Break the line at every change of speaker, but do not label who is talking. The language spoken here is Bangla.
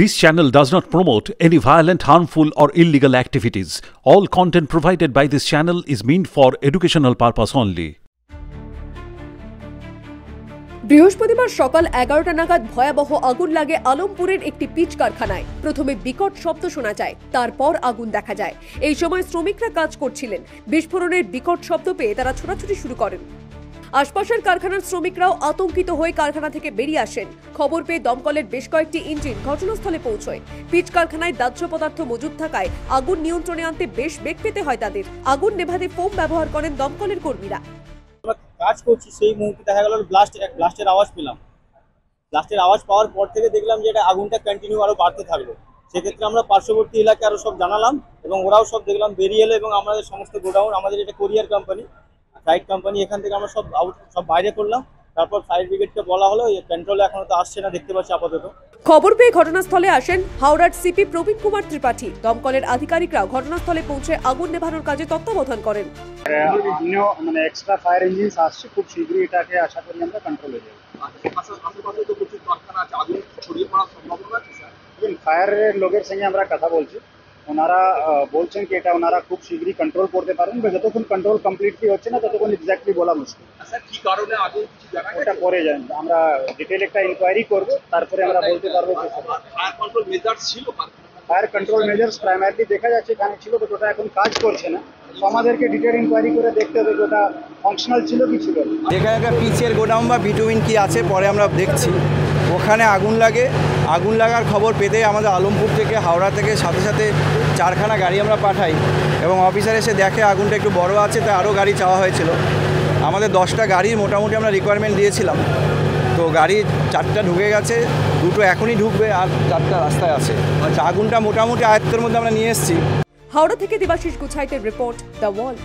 This channel does not promote any violent, harmful, or illegal activities. All content provided by this channel is meant for educational purpose only.
বৃহস্পতিবার সকাল 11টা নাগাদ ভয়াবহ আগুন লাগে আলমপুরের একটি পিচ কারখানায়। প্রথমে বিকট শব্দ শোনা যায়, তারপর আগুন দেখা যায়। এই সময় শ্রমিকরা কাজ করছিলেন। বিস্ফোরণের বিকট শব্দ পেয়ে তারা ছোটাছুটি শুরু করেন। আশপাশের কারখানার শ্রমিকরাও আতঙ্কিত হয়ে কারখানা থেকে বেরিয়ে আসেন। খবর পেয়ে দমকলের বেশ কয়েকটি ইঞ্জিন ঘটনাস্থলে পৌঁছয়। পিচ কারখানায় দাহ্য পদার্থ মজুদ থাকায় আগুন নিয়ন্ত্রণে আনতে বেশ বেগ পেতে হয় তাদের। আগুন নেভাতে ফোম ব্যবহার করেন দমকলের কর্মীরা।
কাজ করছি সেই মুহূর্তে দেখা গেল ব্লাস্টের আওয়াজ পেলাম। ব্লাস্টের আওয়াজ পাওয়ার পর থেকে দেখলাম যে এটা আগুনটা কন্টিনিউ আরো বাড়তে থাকলো। সেক্ষেত্রে আমরা পার্শ্ববর্তী এলাকায় আরো সব জানালাম এবং ওরাও সব দেখলাম বেরিয়ে এলো এবং আমাদের সমস্ত গোডাউন, আমাদের এটা কোরিয়ার কোম্পানি, সাইড কোম্পানি, এখান থেকে আমরা সব বাইরে করলাম। তারপর ফায়ার ব্রিগেডকে বলা হলো, কন্ট্রোলে এখনো তো আসছে না, দেখতে পাচ্ছি আপাতত।
খবর পেয়ে ঘটনাস্থলে আসেন হাওড়ার সিপি প্রবীণ কুমার ত্রিপাঠী। দমকলের আধিকারিকরাও ঘটনাস্থলে পৌঁছে আগুন নেভানোর কাজে তত্ত্বাবধান করেন।
মানে এক্সট্রা ফায়ার ইঞ্জিন আসছে, খুব শীঘ্রই এটাকে আশা করি আমরা কন্ট্রোলে যাব। ফায়ারের লোকের সঙ্গে আমরা কথা বলছি, ওনারা বলছেন কি এটা ওনারা খুব শীঘ্রই কন্ট্রোল করতে পারেন। যতক্ষণ কন্ট্রোল কমপ্লিটলি হচ্ছে না ততক্ষণ এক্স্যাক্টলি বলা মুশকিল। কি কারণে আগুন এটা পরে যায়, আমরা ডিটেইল একটা ইনকোয়ারি করব, তারপরে আমরা বলতে পারবো। ফায়ার কন্ট্রোল মেজার্স ছিল, ফায়ার কন্ট্রোল মেজার্স প্রাইমারিলি দেখা যাচ্ছে এখানে ছিল, তো ওটা এখন কাজ করছে না। আমাদেরকে ডিটেইল ইনকোয়ারি করে দেখতে হবে যে ওটা ফাংশনাল ছিল কি ছিল না।
এখানে একটা পিচের গোডাউন বা বিটুইন কি আছে পরে আমরা দেখছি। ওখানে আগুন লাগে, আগুন লাগার খবর পেতে আমাদের আলমপুর থেকে হাওড়া থেকে সাথে সাথে 4খানা গাড়ি আমরা পাঠাই এবং অফিসার এসে দেখে আগুনটা একটু বড় আছে, তাই আরও গাড়ি চাওয়া হয়েছিল। আমাদের 10টা গাড়ির মোটামুটি আমরা রিকোয়ারমেন্ট দিয়েছিলাম, তো গাড়ি 4টা ঢুকে গেছে, 2টো এখনই ঢুকবে আর 4টা রাস্তায় আছে। আচ্ছা, আগুনটা মোটামুটি আয়ত্তের মধ্যে আমরা নিয়ে এসেছি।
হাওড়া থেকে দেবাশিস গুছাইতের রিপোর্ট, দ্য ওয়াল।